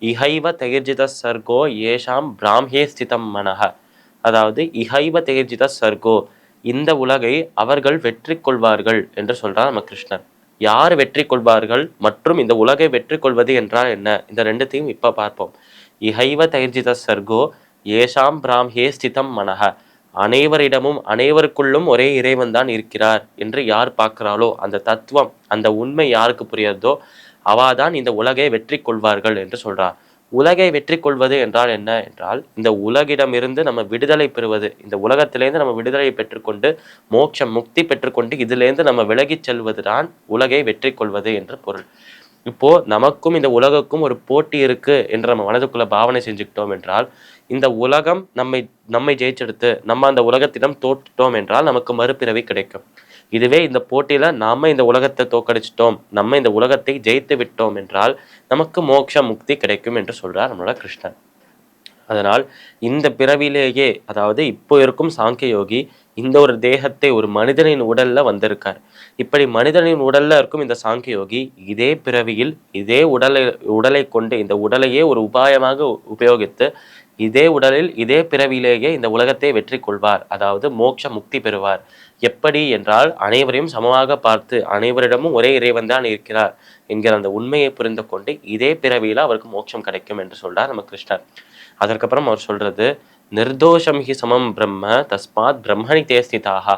இஹைவ தேர்ஜித சர்கோ ஏஷாம் பிராம்ஹே ஸ்திதம் மனஹ. அதாவது இஹைவ தேர்ஜித சர்கோ, இந்த உலகை அவர்கள் வெற்றி கொள்வார்கள் என்று சொல்றார் நம்ம கிருஷ்ணர். யார் வெற்றி கொள்வார்கள் மற்றும் இந்த உலகை வெற்றி கொள்வது என்றால் என்ன, இந்த ரெண்டுத்தையும் இப்ப பார்ப்போம். இஹைவ தைர்ஜித சர்கோ ஏஷாம் பிராம்ஹே ஸ்திதம் மனஹ. அனைவரிடமும் அனைவருக்குள்ளும் ஒரே இறைவன் தான் இருக்கிறார் என்று யார் பார்க்கிறாளோ, அந்த தத்துவம் அந்த உண்மை யாருக்கு புரியுதோ அவாதான் இந்த உலகை வெற்றி கொள்வார்கள் என்று சொல்றார். உலகை வெற்றி கொள்வது என்றால் என்ன என்றால், இந்த உலகிடமிருந்து நம்ம விடுதலை பெறுவது, இந்த உலகத்திலேருந்து நம்ம விடுதலை பெற்றுக்கொண்டு மோட்சம் முக்தி பெற்றுக்கொண்டு இதிலேருந்து நம்ம விலகிச் செல்வதுதான் உலகை வெற்றி கொள்வது என்று பொருள். இப்போ நமக்கும் இந்த உலகுக்கும் ஒரு போட்டி இருக்கு என்று நம்ம மனதுக்குள்ள பாவனை செஞ்சுக்கிட்டோம் என்றால், இந்த உலகம் நம்மை ஜெயிச்செடுத்து நம்ம அந்த உலகத்திடம் தோற்றுட்டோம் என்றால் நமக்கு மறுபிறவி கிடைக்கும். இதுவே இந்த போட்டியில நாம இந்த உலகத்தை தோற்கடிச்சிட்டோம், நம்ம இந்த உலகத்தை ஜெயித்து விட்டோம் என்றால் நமக்கு மோட்ச முக்தி கிடைக்கும் என்று சொல்றார் நம்மளோட கிருஷ்ணன். அதனால் இந்த பிறவிலேயே, அதாவது இப்போ இருக்கும் சாங்கிய யோகி இந்த ஒரு தேகத்தை ஒரு மனிதனின் உடல்ல வந்திருக்கார். இப்படி மனிதனின் உடல்ல இருக்கும் இந்த சாங்கிய யோகி இதே பிறவியில் இதே உடலை கொண்டு இந்த உடலையே ஒரு உபாயமாக உபயோகித்து இதே உடலில் இதே பிறவிலேயே இந்த உலகத்தை வெற்றி கொள்வார். அதாவது மோட்ச முக்தி பெறுவார். எப்படி என்றால், அனைவரையும் சமமாக பார்த்து அனைவரிடமும் ஒரே இறைவன் தான் இருக்கிறார் என்கிற அந்த உண்மையை புரிந்து கொண்டு இதே பிறவியில அவருக்கு மோட்சம் கிடைக்கும் என்று சொல்றார் நம்ம கிருஷ்ணர். அதற்கப்புறம் அவர் சொல்றது, நிர்தோஷம் ஹி சமம் பிரம்ம தஸ்மாத் பிரம்மணி தேஸ்திதாக.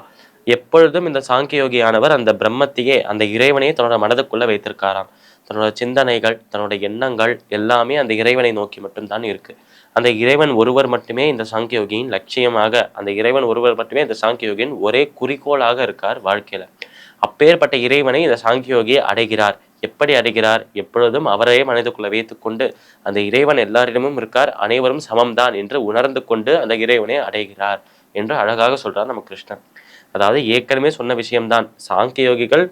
எப்பொழுதும் இந்த சாங்கியோகியானவர் அந்த பிரம்மத்தையே அந்த இறைவனையே தன்னோட மனதுக்குள்ள வைத்திருக்காராம். தன்னோட சிந்தனைகள் தன்னோட எண்ணங்கள் எல்லாமே அந்த இறைவனை நோக்கி மட்டும்தான் இருக்கு. அந்த இறைவன் ஒருவர் மட்டுமே இந்த சாங்கியோகியின் லட்சியமாக, அந்த இறைவன் ஒருவர் மட்டுமே இந்த சாங்கியோகியின் ஒரே குறிக்கோளாக இருக்கார் வாழ்க்கையில. அப்பேற்பட்ட இறைவனை இந்த சாங்கியோகி அடைகிறார். எப்படி அடைகிறார்? எப்பொழுதும் அவரையே மனதுக்குள்ள வைத்துக்கொண்டு அந்த இறைவன் எல்லாரிடமும் இருக்கார், அனைவரும் சமம்தான் என்று உணர்ந்து கொண்டு அந்த இறைவனை அடைகிறார் என்று அழகாக சொல்றார் நம்ம கிருஷ்ணன். அதாவது ஏற்கனவே சொன்ன விஷயம்தான், சாங்கியோகிகள்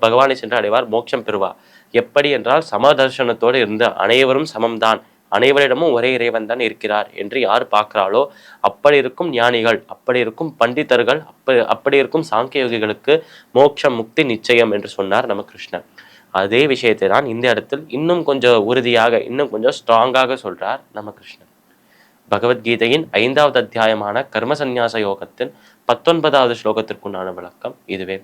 பகவானை சென்று அடைவார், மோட்சம் பெறுவார். எப்படி என்றால் சமதர்சனத்தோடு இருந்து அனைவரும் சமம்தான், அனைவரிடமும் ஒரே இறைவன் தான் இருக்கிறார் என்று யார் பார்க்கிறாளோ அப்படி இருக்கும் ஞானிகள், அப்படி இருக்கும் பண்டிதர்கள், அப்படி இருக்கும் சாங்கியோகிகளுக்கு மோட்சம் முக்தி நிச்சயம் என்று சொன்னார் நம்ம கிருஷ்ணன். அதே விஷயத்தை தான் இந்த இடத்தில் இன்னும் கொஞ்சம் உறுதியாக இன்னும் கொஞ்சம் ஸ்ட்ராங்காக சொல்றார் நம்ம கிருஷ்ணன். பகவத்கீதையின் 5வது அத்தியாயமான கர்ம சந்நியாச யோகத்தின் 19வது ஸ்லோகத்திற்குண்டான விளக்கம் இதுவே.